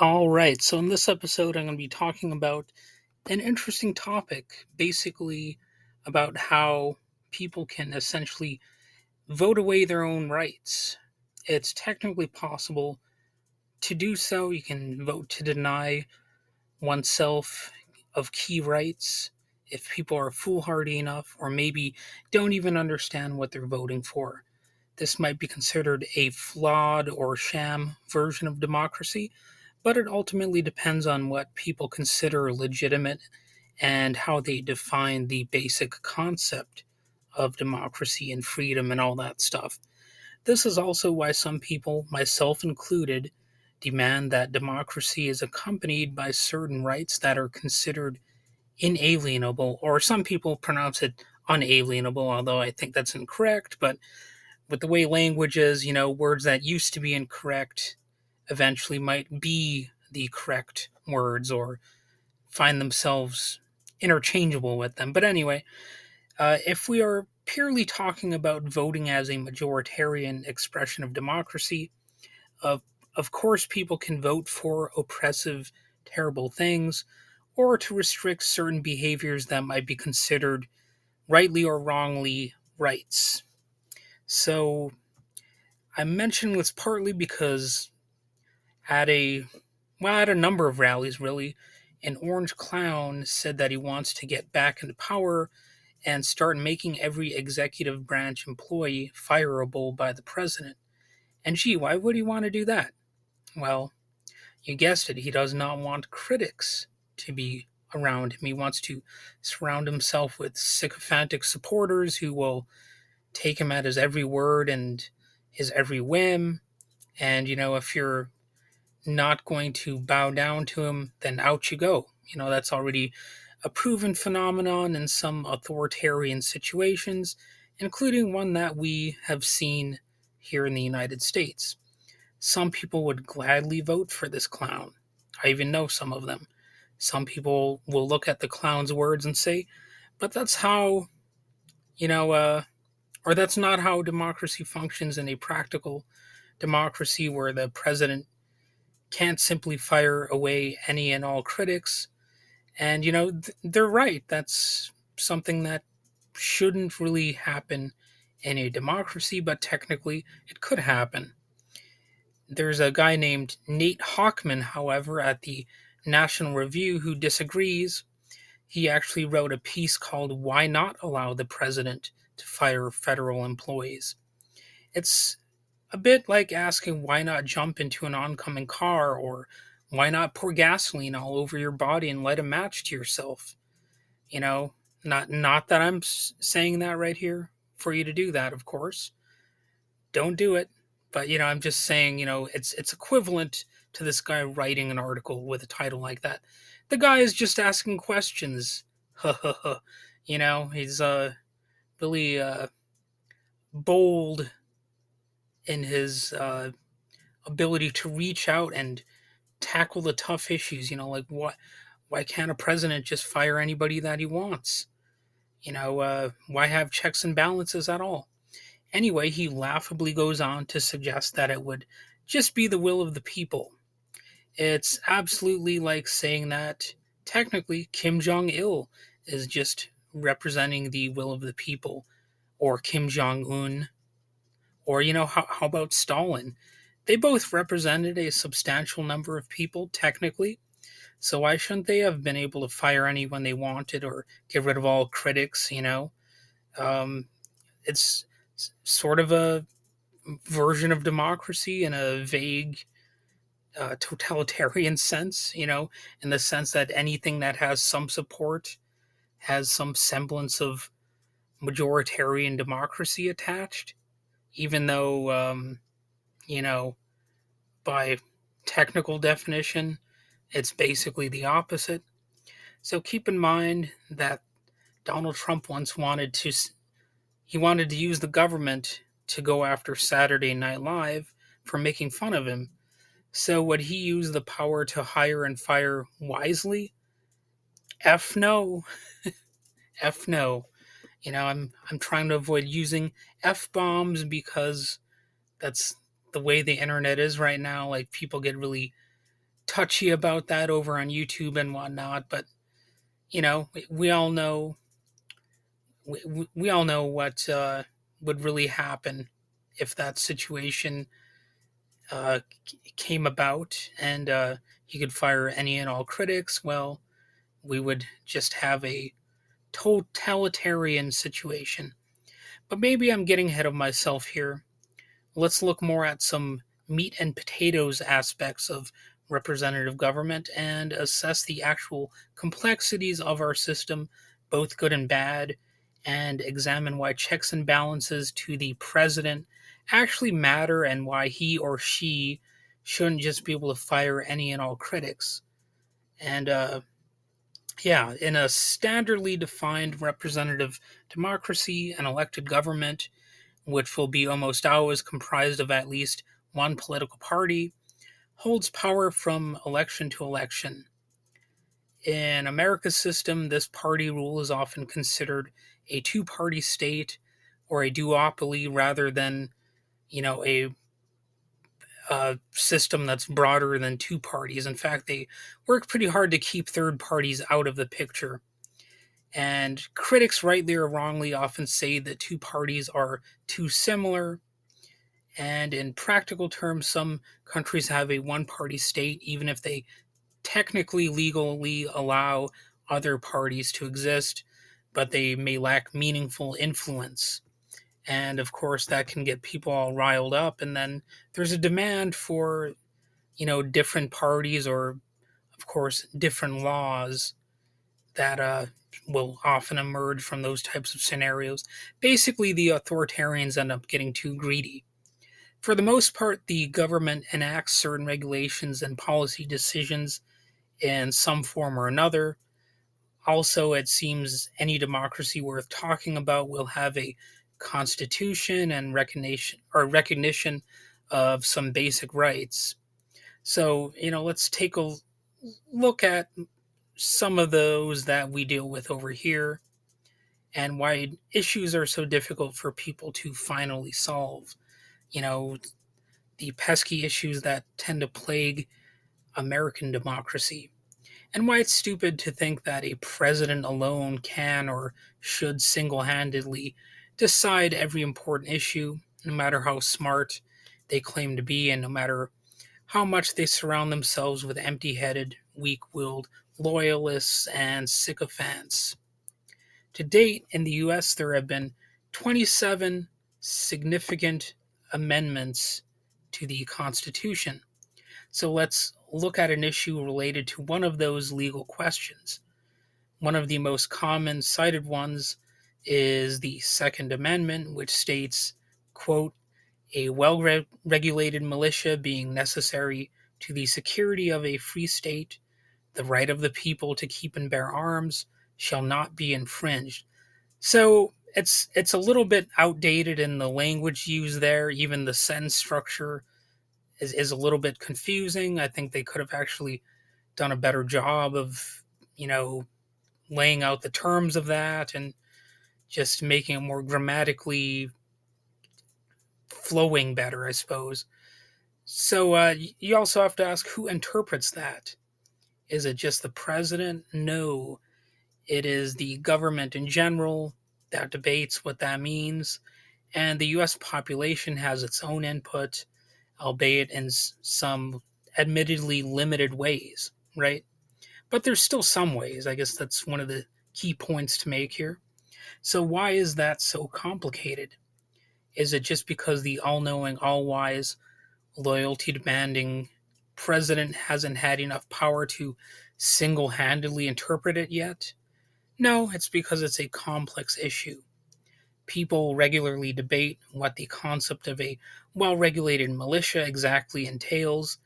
All right, so in this episode, I'm going to be talking about an interesting topic, basically about how people can essentially vote away their own rights. It's technically possible to do so. You can vote to deny oneself of key rights if people are foolhardy enough or maybe don't even understand what they're voting for. This might be considered a flawed or sham version of democracy, but it ultimately depends on what people consider legitimate and how they define the basic concept of democracy and freedom and all that stuff. This is also why some people, myself included, demand that democracy is accompanied by certain rights that are considered inalienable, or some people pronounce it unalienable, although I think that's incorrect. But with the way language is, words that used to be incorrect eventually might be the correct words or find themselves interchangeable with them. But anyway, if we are purely talking about voting as a majoritarian expression of democracy, of of course people can vote for oppressive, terrible things, or to restrict certain behaviors that might be considered rightly or wrongly rights. So I mention this partly because at a at a number of rallies, really, an orange clown said that he wants to get back into power and start making every executive branch employee fireable by the president. And gee, why would he want to do that? Well, you guessed it, he does not want critics to be around him. He wants to surround himself with sycophantic supporters who will take him at his every word and his every whim. And, if you're not going to bow down to him, then out you go. That's already a proven phenomenon in some authoritarian situations, including one that we have seen here in the United States. Some people would gladly vote for this clown. I even know some of them. Some people will look at the clown's words and say, but that's how, or that's not how democracy functions in a practical democracy where the president can't simply fire away any and all critics. And, they're right. That's something that shouldn't really happen in a democracy, but technically it could happen. There's a guy named Nate Hockman, however, at the National Review who disagrees. He actually wrote a piece called Why Not Allow the President to Fire Federal Employees. It's a bit like asking why not jump into an oncoming car or why not pour gasoline all over your body and light a match to yourself. Not that I'm saying that right here for you to do that, of course. Don't do it. But I'm just saying, it's equivalent to this guy writing an article with a title like that. The guy is just asking questions. He's really bold in his ability to reach out and tackle the tough issues. Like why can't a president just fire anybody that he wants? Why have checks and balances at all? Anyway, he laughably goes on to suggest that it would just be the will of the people. It's absolutely like saying that technically Kim Jong il is just representing the will of the people, or Kim Jong un, or how about Stalin? They both represented a substantial number of people, technically, so why shouldn't they have been able to fire anyone they wanted or get rid of all critics, It's sort of a version of democracy in a vague totalitarian sense, in the sense that anything that has some support has some semblance of majoritarian democracy attached, even though, you know, by technical definition, it's basically the opposite. So keep in mind that Donald Trump once wanted to use the government to go after Saturday Night Live for making fun of him. So would he use the power to hire and fire wisely? F no. F no. I'm trying to avoid using F bombs because that's the way the internet is right now. Like people get really touchy about that over on YouTube and whatnot, but we all know we all know what would really happen if that situation came about, and he could fire any and all critics. Well, we would just have a totalitarian situation. But maybe I'm getting ahead of myself here. Let's look more at some meat and potatoes aspects of representative government and assess the actual complexities of our system, both good and bad, and examine why checks and balances to the president actually matter and why he or she shouldn't just be able to fire any and all critics. And yeah, in a standardly defined representative democracy, an elected government, which will be almost always comprised of at least one political party, holds power from election to election. In America's system, this party rule is often considered a two-party state or a duopoly rather than, a system that's broader than two parties. In fact, they work pretty hard to keep third parties out of the picture. And critics, rightly or wrongly, often say that two parties are too similar. And in practical terms, some countries have a one party state, even if they technically legally allow other parties to exist, but they may lack meaningful influence. And of course, that can get people all riled up. And then there's a demand for, different parties or, of course, different laws that will often emerge from those types of scenarios. Basically, the authoritarians end up getting too greedy. For the most part, the government enacts certain regulations and policy decisions in some form or another. Also, it seems any democracy worth talking about will have a constitution and recognition of some basic rights. So, let's take a look at some of those that we deal with over here and why issues are so difficult for people to finally solve. You know, the pesky issues that tend to plague American democracy, and why it's stupid to think that a president alone can or should single handedly decide every important issue, no matter how smart they claim to be, and no matter how much they surround themselves with empty headed, weak willed loyalists and sycophants. To date, in the US, there have been 27 significant amendments to the Constitution. So let's look at an issue related to one of those legal questions. One of the most common cited ones is the Second Amendment, which states, quote, a well-regulated militia being necessary to the security of a free state, the right of the people to keep and bear arms shall not be infringed. So it's a little bit outdated in the language used there. Even the sentence structure is a little bit confusing. I think they could have actually done a better job of, laying out the terms of that and just making it more grammatically flowing better, I suppose. So you also have to ask, who interprets that? Is it just the president? No. It is the government in general that debates what that means. And the US population has its own input, albeit in some admittedly limited ways, right? But there's still some ways. I guess that's one of the key points to make here. So, why is that so complicated? Is it just because the all knowing, all wise, loyalty demanding president hasn't had enough power to single handedly interpret it yet? No, it's because it's a complex issue. People regularly debate what the concept of a well regulated militia exactly entails,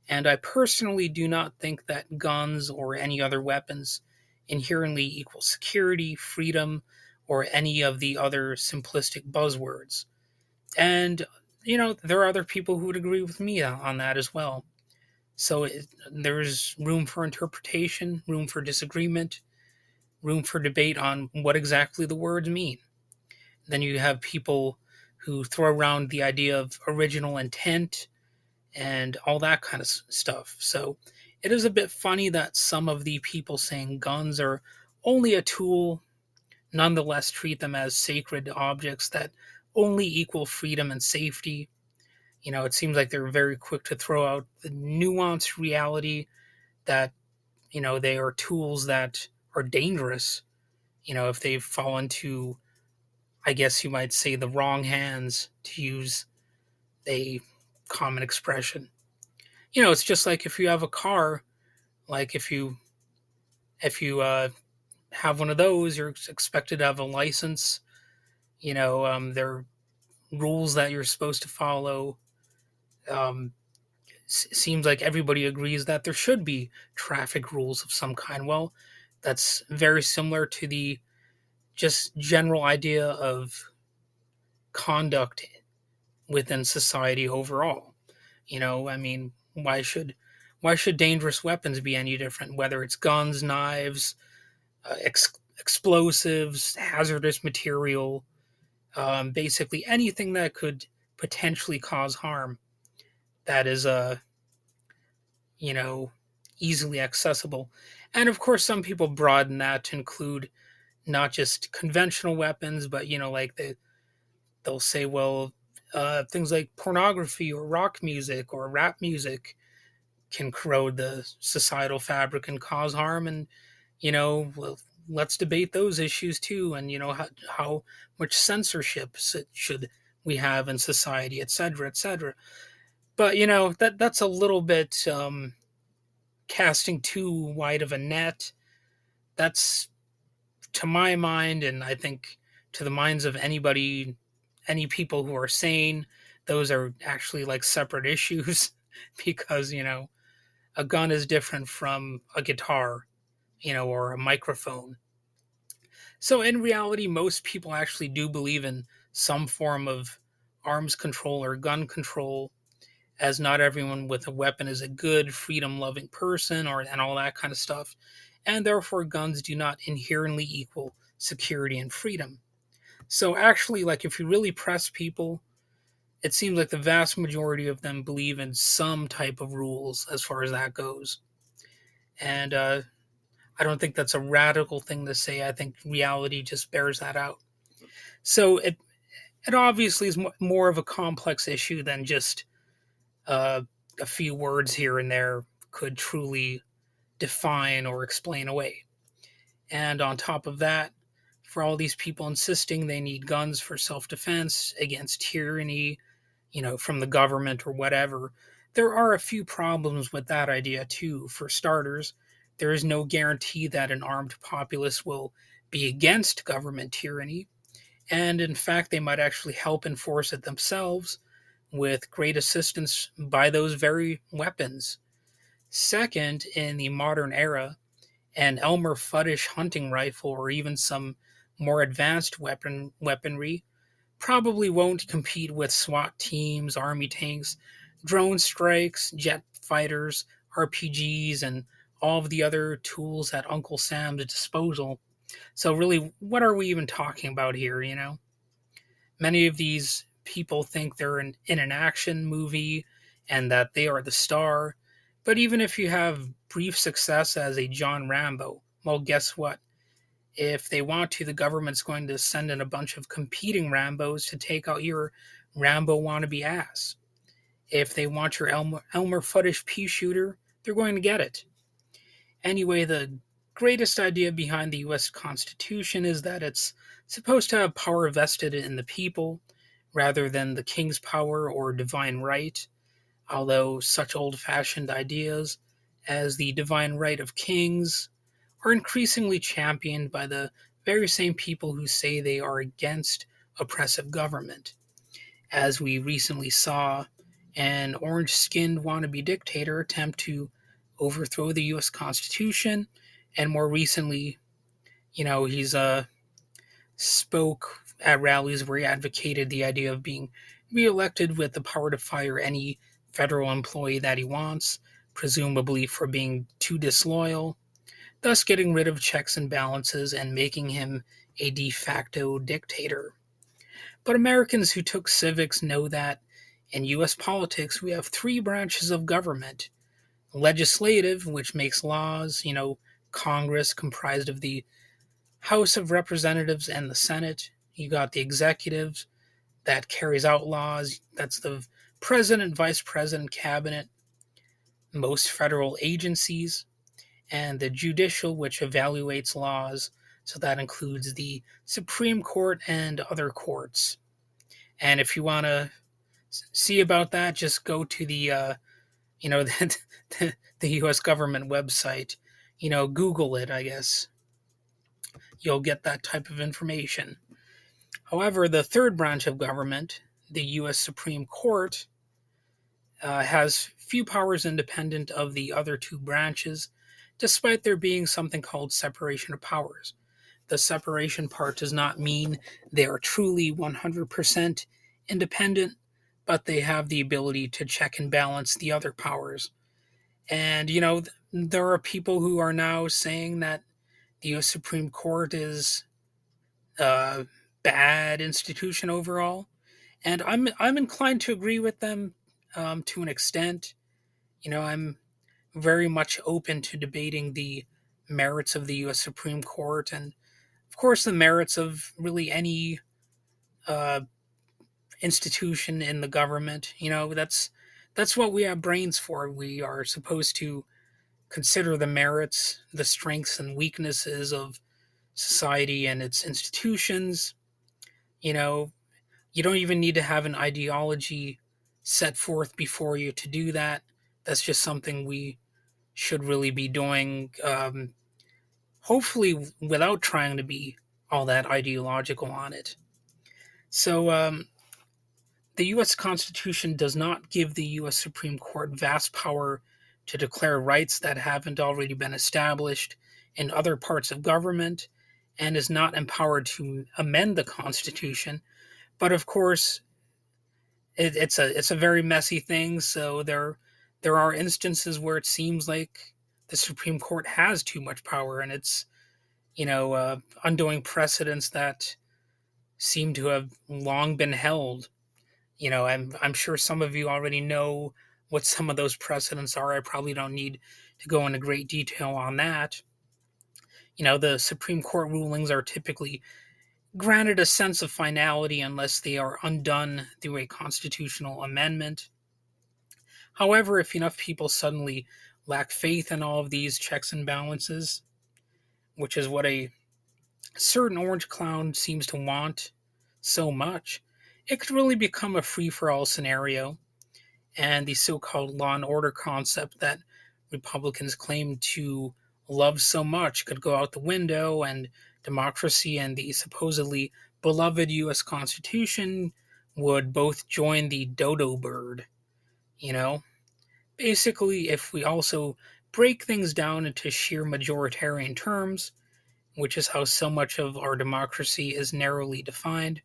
and I personally do not think that guns or any other weapons inherently equal security, freedom, or any of the other simplistic buzzwords. And, there are other people who would agree with me on that as well. So there's room for interpretation, room for disagreement, room for debate on what exactly the words mean. Then you have people who throw around the idea of original intent and all that kind of stuff. So It is a bit funny that some of the people saying guns are only a tool nonetheless treat them as sacred objects that only equal freedom and safety. It seems like they're very quick to throw out the nuanced reality that, they are tools that are dangerous, if they fall into, I guess you might say, the wrong hands, to use a common expression. It's just like if you have a car, like if you have one of those, you're expected to have a license. There are rules that you're supposed to follow. Um, Seems like everybody agrees that there should be traffic rules of some kind. Well, that's very similar to the just general idea of conduct within society overall. I mean, why should dangerous weapons be any different? Whether it's guns, knives, explosives, hazardous material, basically anything that could potentially cause harm that is you know easily accessible. And of course, some people broaden that to include not just conventional weapons, but like they'll say, well, things like pornography or rock music or rap music can corrode the societal fabric and cause harm. And well, let's debate those issues too. And how much censorship should we have in society, etc., etc. But that's a little bit casting too wide of a net. That's, to my mind, and I think to the minds of any people who are sane, those are actually like separate issues because a gun is different from a guitar, or a microphone. So in reality, most people actually do believe in some form of arms control or gun control, as not everyone with a weapon is a good, freedom loving person or and all that kind of stuff. And therefore guns do not inherently equal security and freedom. So actually, like, if you really press people, it seems like the vast majority of them believe in some type of rules as far as that goes. And I don't think that's a radical thing to say. I think reality just bears that out. So it obviously is more of a complex issue than just uh, a few words here and there could truly define or explain away. And on top of that, for all these people insisting they need guns for self defense against tyranny, from the government or whatever, there are a few problems with that idea too. For starters, there is no guarantee that an armed populace will be against government tyranny, and in fact, they might actually help enforce it themselves with great assistance by those very weapons. Second, in the modern era, an Elmer Fuddish hunting rifle or even some more advanced weaponry probably won't compete with SWAT teams, army tanks, drone strikes, jet fighters, RPGs, and all of the other tools at Uncle Sam's disposal. So really, what are we even talking about here? Many of these people think they're in an action movie and that they are the star. But even if you have brief success as a John Rambo, well, guess what? If they want to, the government's going to send in a bunch of competing Rambos to take out your Rambo wannabe ass. If they want your Elmer Fuddish pea shooter, they're going to get it. Anyway, the greatest idea behind the US Constitution is that it's supposed to have power vested in the people rather than the king's power or divine right, although such old fashioned ideas as the divine right of kings are increasingly championed by the very same people who say they are against oppressive government. As we recently saw an orange skinned wannabe dictator attempt to overthrow the US Constitution, and more recently, he's spoke at rallies where he advocated the idea of being reelected with the power to fire any federal employee that he wants, presumably for being too disloyal, thus getting rid of checks and balances and making him a de facto dictator. But Americans who took civics know that in US politics we have three branches of government: legislative, which makes laws, Congress comprised of the House of Representatives and the Senate. You got the executive that carries out laws. That's the president, vice president, cabinet, most federal agencies, and the judicial, which evaluates laws. So that includes the Supreme Court and other courts. And if you want to see about that, just go to the U.S. government website. Google it, I guess. You'll get that type of information. However, the third branch of government, the U.S. Supreme Court, has few powers independent of the other two branches, despite there being something called separation of powers. The separation part does not mean they are truly 100% independent, but they have the ability to check and balance the other powers. And, there are people who are now saying that the U.S. Supreme Court is a bad institution overall. And I'm inclined to agree with them to an extent. I'm very much open to debating the merits of the U.S. Supreme Court and, of course, the merits of really any uh, institution in the government. That's what we have brains for. We are supposed to consider the merits, the strengths and weaknesses of society and its institutions. You know, you don't even need to have an ideology set forth before you to do that. That's just something we should really be doing, hopefully without trying to be all that ideological on it. So, the U.S. Constitution does not give the U.S. Supreme Court vast power to declare rights that haven't already been established in other parts of government and is not empowered to amend the Constitution. But of course, it's a very messy thing. So there are instances where it seems like the Supreme Court has too much power, and it's undoing precedents that seem to have long been held. I'm sure some of you already know what some of those precedents are. I probably don't need to go into great detail on that. The Supreme Court rulings are typically granted a sense of finality unless they are undone through a constitutional amendment. However, if enough people suddenly lack faith in all of these checks and balances, which is what a certain orange clown seems to want so much, it could really become a free for all scenario, and the so called law and order concept that Republicans claim to love so much could go out the window, and democracy and the supposedly beloved U.S. Constitution would both join the dodo bird. You know? Basically, if we also break things down into sheer majoritarian terms, which is how so much of our democracy is narrowly defined,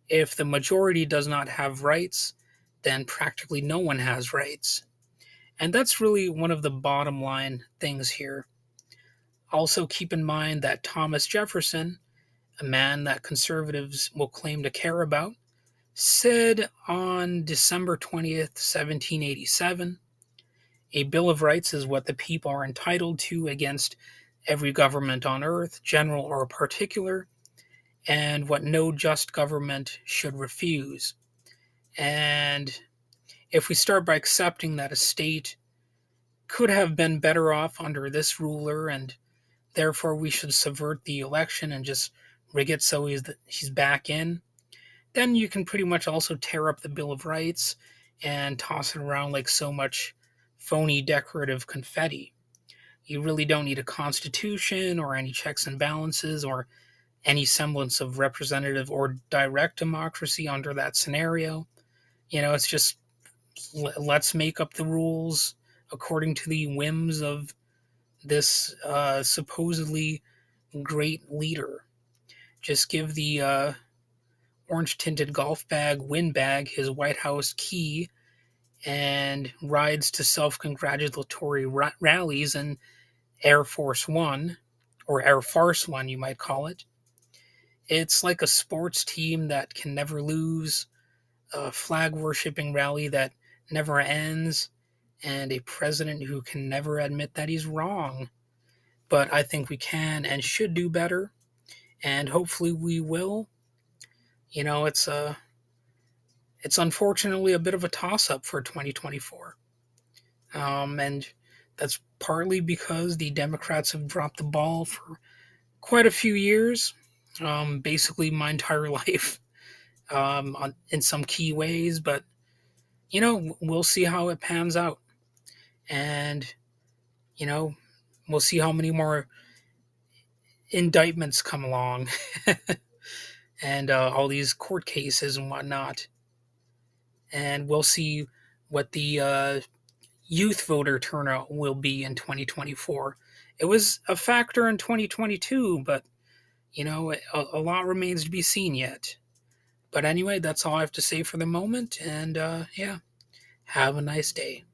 if the majority does not have rights, then practically no one has rights. And that's really one of the bottom line things here. Also, keep in mind that Thomas Jefferson, a man that conservatives will claim to care about, said on December 20th, 1787, a Bill of Rights is what the people are entitled to against every government on earth, general or particular, and what no just government should refuse. And if we start by accepting that a state could have been better off under this ruler, and therefore we should subvert the election and just rig it so he's back in, then you can pretty much also tear up the Bill of Rights and toss it around like so much phony decorative confetti. You really don't need a constitution or any checks and balances or any semblance of representative or direct democracy under that scenario. It's just let's make up the rules according to the whims of this supposedly great leader. Just give the orange tinted golf bag windbag his White House key and rides to self congratulatory rallies in Air Force One, or Air Farce One, you might call it. It's like a sports team that can never lose, a flag worshipping rally that never ends, and a president who can never admit that he's wrong. But I think we can and should do better, and hopefully we will. You know, it's unfortunately a bit of a toss up for 2024. And that's partly because the Democrats have dropped the ball for quite a few years, basically my entire life, in some key ways. But, we'll see how it pans out. And, you know, we'll see how many more indictments come along and all these court cases and whatnot. And we'll see what the youth voter turnout will be in 2024. It was a factor in 2022, but a lot remains to be seen yet. But anyway, that's all I have to say for the moment. And yeah, have a nice day.